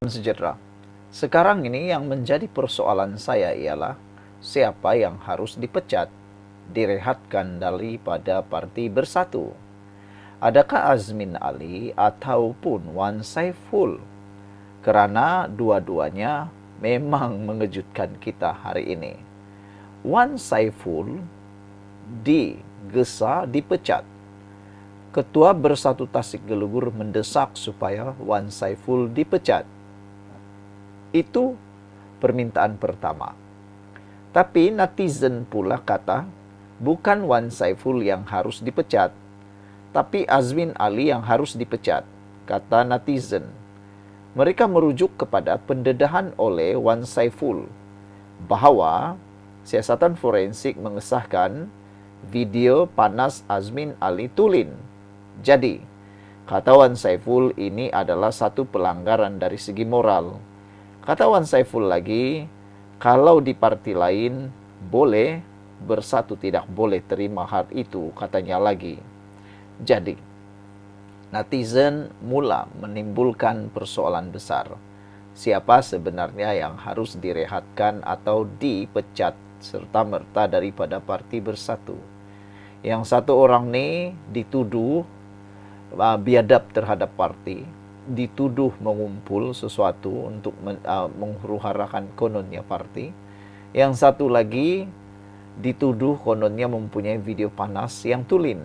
Sejahtera. Sekarang ini yang menjadi persoalan saya ialah siapa yang harus dipecat, direhatkan daripada Parti Bersatu. Adakah Azmin Ali ataupun Wan Saiful? Kerana dua-duanya memang mengejutkan kita hari ini. Wan Saiful dipecat. Ketua Bersatu Tasik Gelugur mendesak supaya Wan Saiful dipecat. Itu permintaan pertama. Tapi netizen pula kata, bukan Wan Saiful yang harus dipecat, tapi Azmin Ali yang harus dipecat, kata netizen. Mereka merujuk kepada pendedahan oleh Wan Saiful bahawa siasatan forensik mengesahkan video panas Azmin Ali Tulin. Jadi, kata Wan Saiful ini adalah satu pelanggaran dari segi moral. Kata Wan Saiful lagi, kalau di parti lain boleh, Bersatu tidak boleh terima hal itu, katanya lagi. Jadi, netizen mula menimbulkan persoalan besar. Siapa sebenarnya yang harus direhatkan atau dipecat serta-merta daripada Parti Bersatu? Yang satu orang ni dituduh biadab terhadap parti, dituduh mengumpul sesuatu untuk menghuru-harakan kononnya parti. Yang satu lagi dituduh kononnya mempunyai video panas yang Tulin.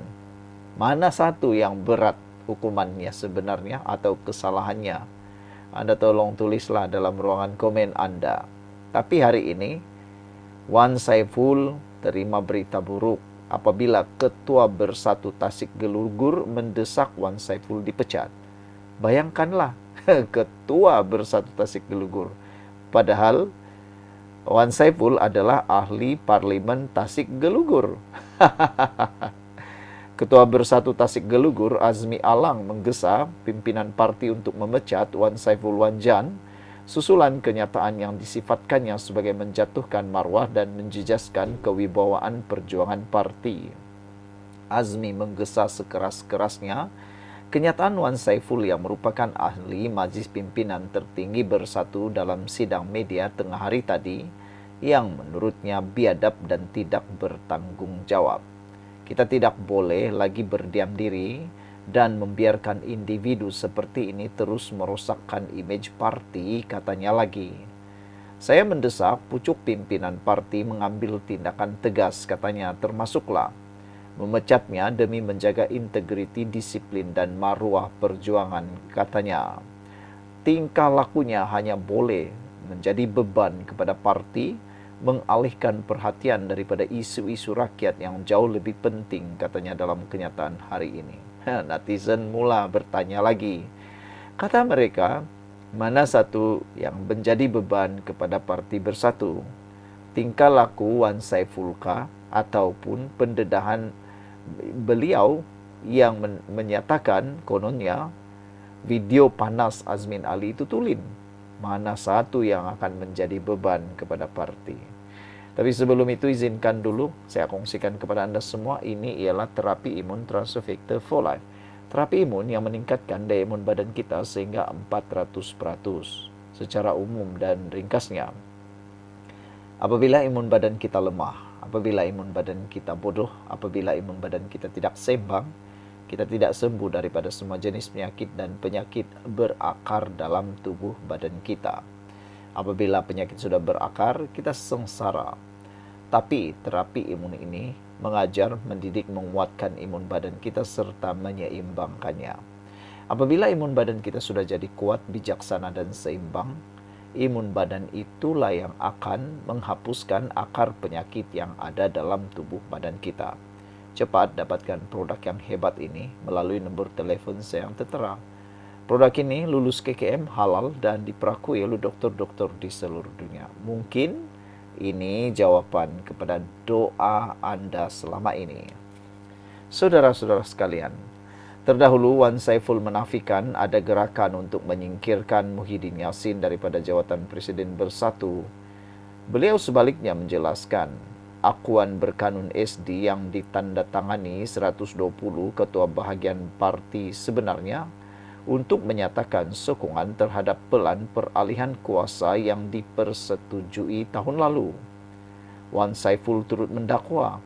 Mana satu yang berat hukumannya sebenarnya atau kesalahannya? Anda tolong tulislah dalam ruangan komen Anda. Tapi hari ini Wan Saiful terima berita buruk apabila Ketua Bersatu Tasik Gelugur mendesak Wan Saiful dipecat. Bayangkanlah, Ketua Bersatu Tasik Gelugur. Padahal Wan Saiful adalah ahli parlimen Tasik Gelugur. Ketua Bersatu Tasik Gelugur, Azmi Alang, menggesa pimpinan parti untuk memecat Wan Saiful Wanjan, susulan kenyataan yang disifatkannya sebagai menjatuhkan marwah dan menjejaskan kewibawaan perjuangan parti. Azmi menggesa sekeras-kerasnya kenyataan Wan Saiful yang merupakan ahli Majlis Pimpinan Tertinggi Bersatu dalam sidang media tengah hari tadi yang menurutnya biadab dan tidak bertanggung jawab. Kita tidak boleh lagi berdiam diri dan membiarkan individu seperti ini terus merosakkan imej parti, katanya lagi. Saya mendesak pucuk pimpinan parti mengambil tindakan tegas, katanya, termasuklah memecatnya demi menjaga integriti, disiplin dan maruah perjuangan, katanya. Tingkah lakunya hanya boleh menjadi beban kepada parti, mengalihkan perhatian daripada isu-isu rakyat yang jauh lebih penting, katanya dalam kenyataan hari ini. Netizen mula bertanya lagi. Kata mereka, mana satu yang menjadi beban kepada Parti Bersatu? Tingkah laku Wan Saiful kah ataupun pendedahan beliau yang menyatakan kononnya video panas Azmin Ali itu Tulin? Mana satu yang akan menjadi beban kepada parti? Tapi sebelum itu izinkan dulu saya kongsikan kepada Anda semua, ini ialah terapi imun Transovector for Life. Terapi imun yang meningkatkan daya imun badan kita sehingga 400%. Secara umum dan ringkasnya, apabila imun badan kita lemah, apabila imun badan kita bodoh, apabila imun badan kita tidak seimbang, kita tidak sembuh daripada semua jenis penyakit dan penyakit berakar dalam tubuh badan kita. Apabila penyakit sudah berakar, kita sengsara. Tapi terapi imun ini mengajar, mendidik, menguatkan imun badan kita serta menyeimbangkannya. Apabila imun badan kita sudah jadi kuat, bijaksana dan seimbang, imun badan itulah yang akan menghapuskan akar penyakit yang ada dalam tubuh badan kita. Cepat dapatkan produk yang hebat ini melalui nombor telefon saya yang tertera. Produk ini lulus KKM, halal dan diperakui oleh dokter-dokter di seluruh dunia. Mungkin ini jawaban kepada doa Anda selama ini. Saudara-saudara sekalian, terdahulu Wan Saiful menafikan ada gerakan untuk menyingkirkan Muhyiddin Yassin daripada jawatan Presiden Bersatu. Beliau sebaliknya menjelaskan, akuan berkanun SD yang ditandatangani 120 ketua bahagian parti sebenarnya untuk menyatakan sokongan terhadap pelan peralihan kuasa yang dipersetujui tahun lalu. Wan Saiful turut mendakwa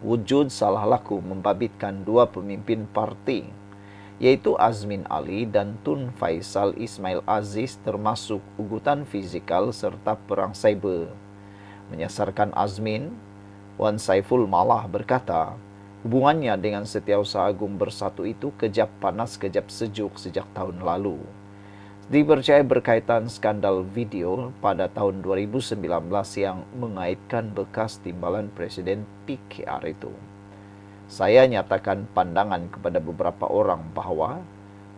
wujud salah laku membabitkan dua pemimpin parti, yaitu Azmin Ali dan Tun Faisal Ismail Aziz, termasuk ugutan fizikal serta perang cyber. Menyasarkan Azmin, Wan Saiful malah berkata, hubungannya dengan Setiausaha Agung Bersatu itu kejap panas kejap sejuk sejak tahun lalu. Dipercaya berkaitan skandal video pada tahun 2019 yang mengaitkan bekas timbalan Presiden PKR itu. Saya nyatakan pandangan kepada beberapa orang bahwa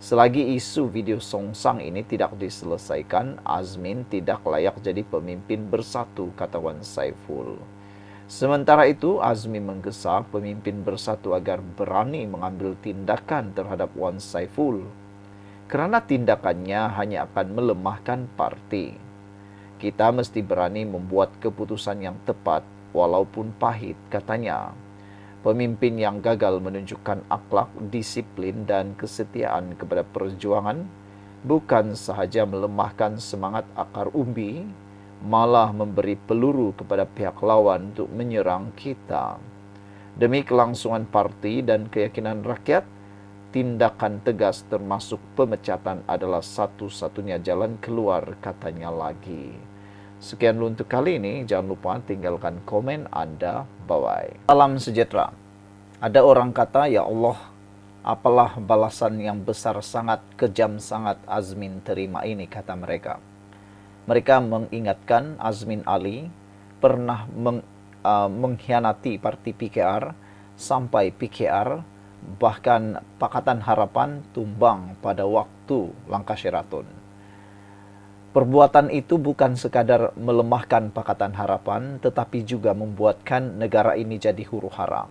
selagi isu video songsang ini tidak diselesaikan, Azmin tidak layak jadi pemimpin Bersatu, kata Wan Saiful. Sementara itu, Azmi menggesa pemimpin Bersatu agar berani mengambil tindakan terhadap Wan Saiful, kerana tindakannya hanya akan melemahkan parti. Kita mesti berani membuat keputusan yang tepat walaupun pahit, katanya. Pemimpin yang gagal menunjukkan akhlak, disiplin, dan kesetiaan kepada perjuangan bukan sahaja melemahkan semangat akar umbi, malah memberi peluru kepada pihak lawan untuk menyerang kita. Demi kelangsungan parti dan keyakinan rakyat, tindakan tegas termasuk pemecatan adalah satu-satunya jalan keluar, katanya lagi. Sekian dulu untuk kali ini. Jangan lupa tinggalkan komen Anda. Bye-bye. Salam sejahtera. Ada orang kata, ya Allah, apalah balasan yang besar sangat, kejam sangat Azmin terima ini, kata mereka. Mereka mengingatkan Azmin Ali pernah mengkhianati parti PKR sampai PKR bahkan Pakatan Harapan tumbang pada waktu langkah Sheraton. Perbuatan itu bukan sekadar melemahkan Pakatan Harapan, tetapi juga membuatkan negara ini jadi huru-hara.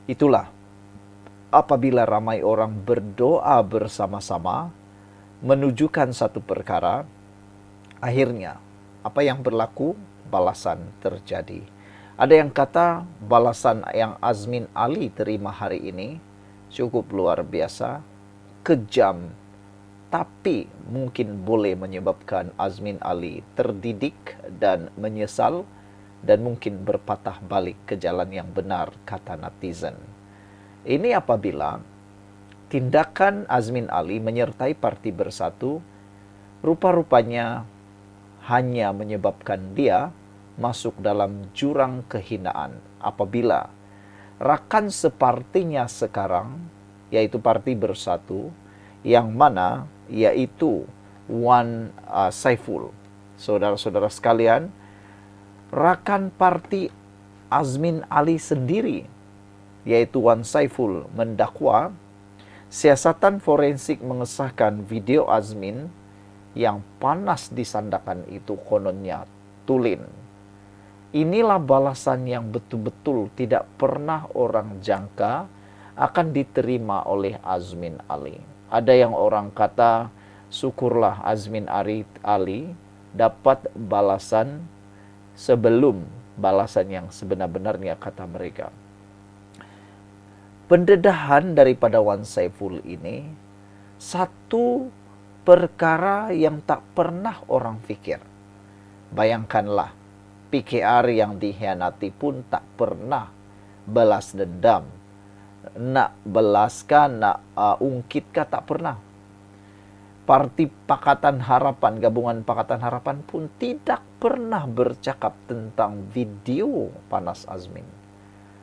Itulah apabila ramai orang berdoa bersama-sama menujukan satu perkara, akhirnya, apa yang berlaku? Balasan terjadi. Ada yang kata balasan yang Azmin Ali terima hari ini cukup luar biasa, kejam, tapi mungkin boleh menyebabkan Azmin Ali terdidik dan menyesal dan mungkin berpatah balik ke jalan yang benar, kata netizen. Ini apabila tindakan Azmin Ali menyertai Parti Bersatu rupa-rupanya hanya menyebabkan dia masuk dalam jurang kehinaan apabila rakan separtinya sekarang, yaitu Parti Bersatu, yang mana yaitu Wan Saiful. Saudara-saudara sekalian, rakan parti Azmin Ali sendiri, yaitu Wan Saiful, mendakwa siasatan forensik mengesahkan video Azmin yang panas disandakan itu kononnya tulen. Inilah balasan yang betul-betul tidak pernah orang jangka akan diterima oleh Azmin Ali. Ada yang orang kata, syukurlah Azmin Ali dapat balasan sebelum balasan yang sebenar-benarnya, kata mereka. Pendedahan daripada Wan Saiful ini satu perkara yang tak pernah orang fikir. Bayangkanlah, PKR yang dikhianati pun tak pernah balas dendam. Nak belaskan, nak ungkitkah, tak pernah. Parti Pakatan Harapan, gabungan Pakatan Harapan pun tidak pernah bercakap tentang video panas Azmin.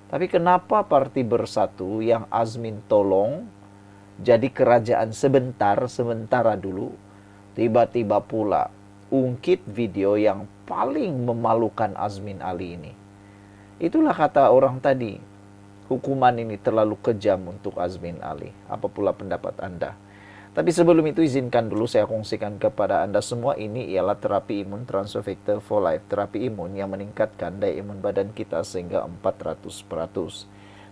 Tapi kenapa Parti Bersatu yang Azmin tolong jadi kerajaan sementara dulu, tiba-tiba pula ungkit video yang paling memalukan Azmin Ali ini. Itulah kata orang tadi, hukuman ini terlalu kejam untuk Azmin Ali. Apa pula pendapat Anda? Tapi sebelum itu izinkan dulu saya kongsikan kepada Anda semua, ini ialah terapi imun Transovector for Life, terapi imun yang meningkatkan daya imun badan kita sehingga 400%.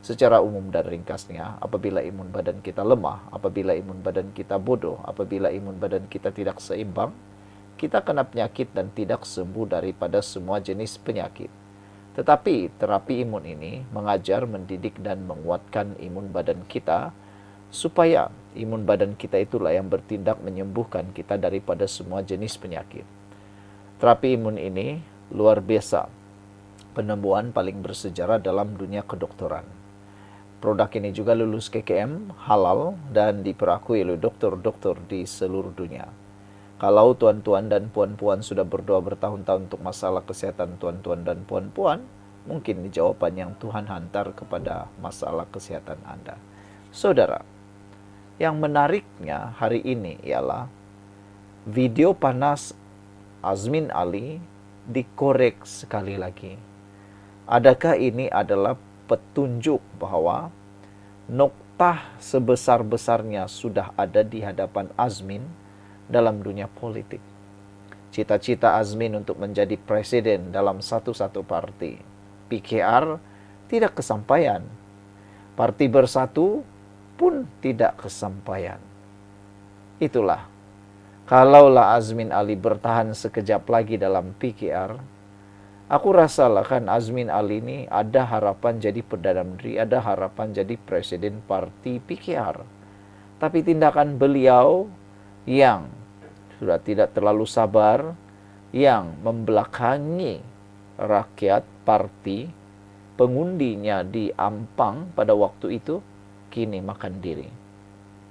Secara umum dan ringkasnya, apabila imun badan kita lemah, apabila imun badan kita bodoh, apabila imun badan kita tidak seimbang, kita kena penyakit dan tidak sembuh daripada semua jenis penyakit. Tetapi terapi imun ini mengajar, mendidik, dan menguatkan imun badan kita supaya Imun badan kita itulah yang bertindak menyembuhkan kita daripada semua jenis penyakit. Terapi imun ini luar biasa. Penemuan paling bersejarah dalam dunia kedokteran. Produk ini juga lulus KKM, halal, dan diperakui oleh dokter-dokter di seluruh dunia. Kalau tuan-tuan dan puan-puan sudah berdoa bertahun-tahun untuk masalah kesehatan tuan-tuan dan puan-puan, mungkin jawaban yang Tuhan hantar kepada masalah kesehatan Anda. Saudara, yang menariknya hari ini ialah video panas Azmin Ali dikorek sekali lagi. Adakah ini adalah petunjuk bahwa noktah sebesar-besarnya sudah ada di hadapan Azmin dalam dunia politik? Cita-cita Azmin untuk menjadi presiden dalam satu-satu parti, PKR, tidak kesampaian. Parti Bersatu pun tidak kesampaian. Itulah, kalaulah Azmin Ali bertahan sekejap lagi dalam PKR, aku rasalah kan Azmin Ali ini ada harapan jadi Perdana Menteri, ada harapan jadi presiden parti PKR. Tapi tindakan beliau yang sudah tidak terlalu sabar, yang membelakangi rakyat parti, pengundinya di Ampang pada waktu itu, kini makan diri.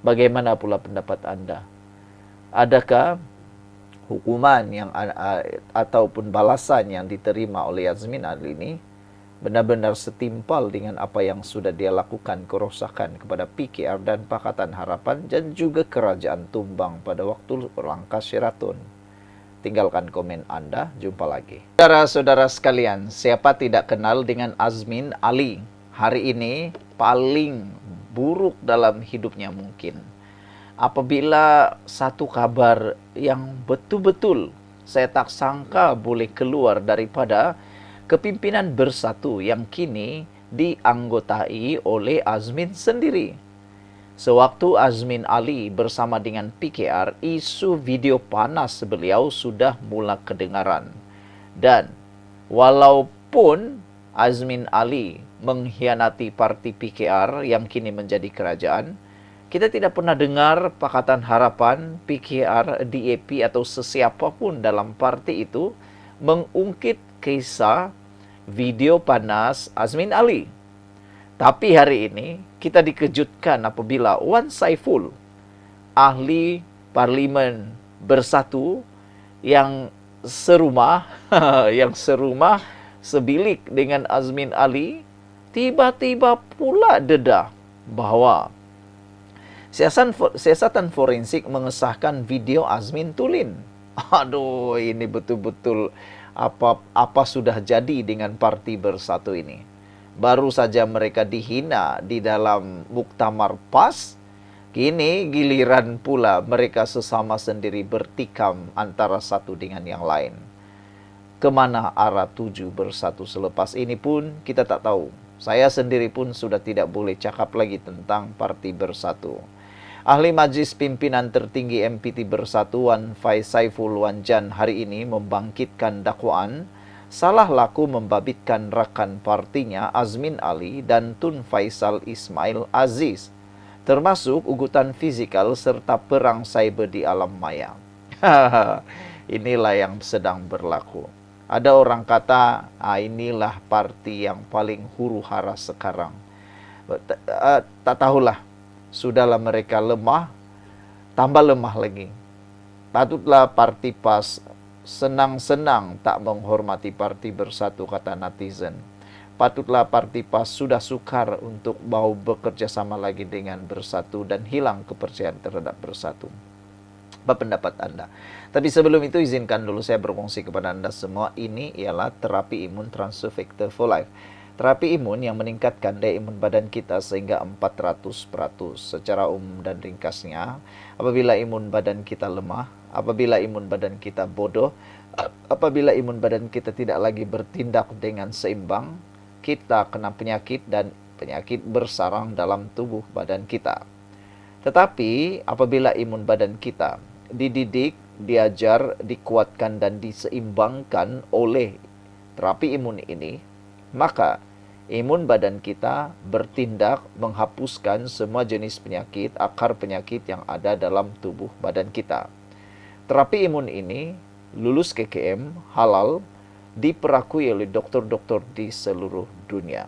Bagaimana pula pendapat Anda? Adakah hukuman yang ataupun balasan yang diterima oleh Azmin Ali ini benar-benar setimpal dengan apa yang sudah dia lakukan, kerosakan kepada PKR dan Pakatan Harapan dan juga Kerajaan Tumbang pada waktu langkah Sheraton? Tinggalkan komen Anda, jumpa lagi. Saudara-saudara sekalian, siapa tidak kenal dengan Azmin Ali? Hari ini paling buruk dalam hidupnya mungkin. Apabila satu kabar yang betul-betul saya tak sangka boleh keluar daripada kepimpinan Bersatu yang kini dianggotai oleh Azmin sendiri. Sewaktu Azmin Ali bersama dengan PKR, isu video panas beliau sudah mula kedengaran. Dan walaupun Azmin Ali mengkhianati parti PKR yang kini menjadi kerajaan, kita tidak pernah dengar Pakatan Harapan, PKR, DAP atau sesiapapun dalam parti itu mengungkit kisah video panas Azmin Ali. Tapi hari ini kita dikejutkan apabila Wan Saiful, ahli parlimen Bersatu yang serumah, sebilik dengan Azmin Ali, tiba-tiba pula dedah bahwa siasatan forensik mengesahkan video Azmin Tulin. Aduh, ini betul-betul apa sudah jadi dengan parti Bersatu ini. Baru saja mereka dihina di dalam muktamar PAS, kini giliran pula mereka sesama sendiri bertikam antara satu dengan yang lain. Kemana arah tuju Bersatu selepas ini pun kita tak tahu. Saya sendiri pun sudah tidak boleh cakap lagi tentang parti Bersatu. Ahli Majlis Pimpinan Tertinggi MPT Bersatu Wan Saiful Wanjan hari ini membangkitkan dakwaan salah laku membabitkan rakan partinya Azmin Ali dan Tun Faisal Ismail Aziz, termasuk ugutan fizikal serta perang cyber di alam maya. Inilah yang sedang berlaku. Ada orang kata, inilah parti yang paling huru-hara sekarang. Tak tahulah, sudahlah mereka lemah, tambah lemah lagi. Patutlah parti PAS senang-senang tak menghormati parti Bersatu, kata netizen. Patutlah parti PAS sudah sukar untuk mau bekerja sama lagi dengan Bersatu dan hilang kepercayaan terhadap Bersatu. Apa pendapat Anda? Tapi sebelum itu izinkan dulu saya berfungsi kepada Anda semua. Ini ialah terapi imun Transfer Factor for Life. Terapi imun yang meningkatkan daya imun badan kita sehingga 400%. Secara umum dan ringkasnya, apabila imun badan kita lemah, apabila imun badan kita bodoh, apabila imun badan kita tidak lagi bertindak dengan seimbang, kita kena penyakit dan penyakit bersarang dalam tubuh badan kita. Tetapi apabila imun badan kita dididik, diajar, dikuatkan dan diseimbangkan oleh terapi imun ini, maka Imun badan kita bertindak menghapuskan semua jenis penyakit, akar penyakit yang ada dalam tubuh badan kita. Terapi imun ini lulus KKM, halal, diperakui oleh dokter-dokter di seluruh dunia.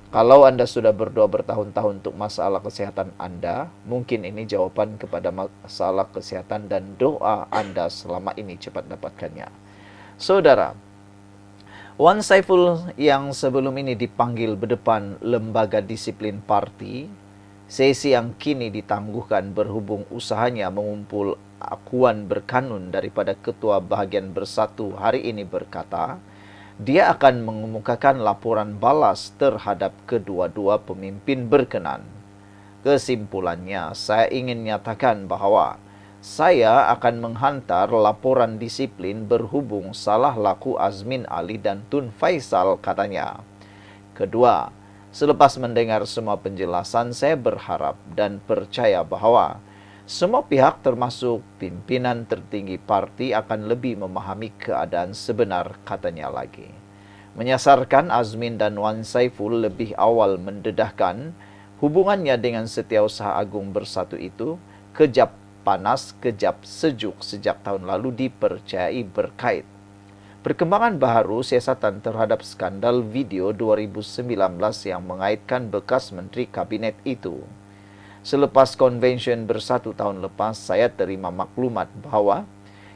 Kalau Anda sudah berdoa bertahun-tahun untuk masalah kesehatan Anda, mungkin ini jawaban kepada masalah kesehatan dan doa Anda selama ini cepat dapatkannya. Saudara, Wan Saiful yang sebelum ini dipanggil berdepan lembaga disiplin parti, sesi yang kini ditangguhkan berhubung usahanya mengumpul akuan berkanun daripada Ketua Bahagian Bersatu hari ini berkata, dia akan mengemukakan laporan balas terhadap kedua-dua pemimpin berkenan. Kesimpulannya, saya ingin nyatakan bahwa saya akan menghantar laporan disiplin berhubung salah laku Azmin Ali dan Tun Faisal, katanya. Kedua, selepas mendengar semua penjelasan, saya berharap dan percaya bahwa semua pihak termasuk pimpinan tertinggi parti akan lebih memahami keadaan sebenar, katanya lagi. Menyasarkan Azmin dan Wan Saiful lebih awal mendedahkan hubungannya dengan Setiausaha Agung Bersatu itu kejap panas, kejap sejuk sejak tahun lalu dipercayai berkait. Perkembangan baru siasatan terhadap skandal video 2019 yang mengaitkan bekas menteri kabinet itu. Selepas konvensyen Bersatu tahun lepas, saya terima maklumat bahwa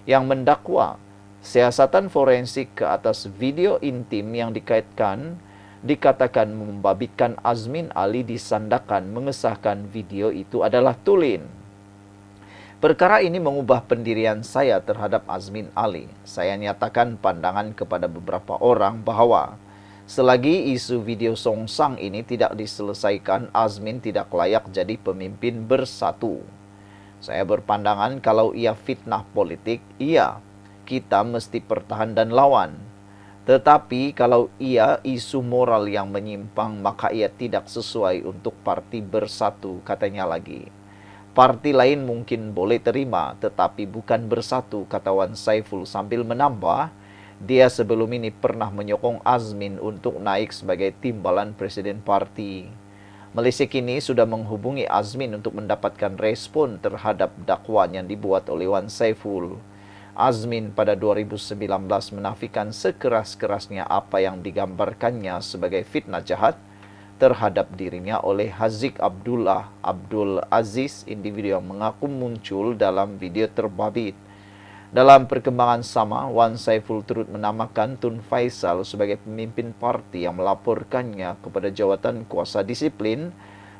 yang mendakwa siasatan forensik ke atas video intim yang dikatakan membabitkan Azmin Ali disandakan mengesahkan video itu adalah tulen. Perkara ini mengubah pendirian saya terhadap Azmin Ali. Saya nyatakan pandangan kepada beberapa orang bahwa selagi isu video songsang ini tidak diselesaikan, Azmin tidak layak jadi pemimpin Bersatu. Saya berpandangan kalau ia fitnah politik, iya, kita mesti pertahan dan lawan. Tetapi kalau ia isu moral yang menyimpang, maka ia tidak sesuai untuk parti Bersatu, katanya lagi. Parti lain mungkin boleh terima, tetapi bukan Bersatu, kata Wan Saiful sambil menambah, dia sebelum ini pernah menyokong Azmin untuk naik sebagai timbalan presiden parti. Malaysia kini sudah menghubungi Azmin untuk mendapatkan respon terhadap dakwaan yang dibuat oleh Wan Saiful. Azmin pada 2019 menafikan sekeras-kerasnya apa yang digambarkannya sebagai fitnah jahat terhadap dirinya oleh Haziq Abdullah Abdul Aziz, individu yang mengaku muncul dalam video terbabit. Dalam perkembangan sama, Wan Saiful turut menamakan Tun Faisal sebagai pemimpin parti yang melaporkannya kepada jawatan kuasa disiplin,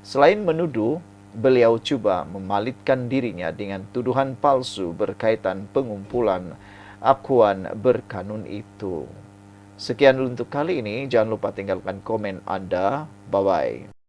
selain menuduh beliau cuba memalitkan dirinya dengan tuduhan palsu berkaitan pengumpulan akuan berkanun itu. Sekian untuk kali ini, jangan lupa tinggalkan komen Anda. Bye-bye.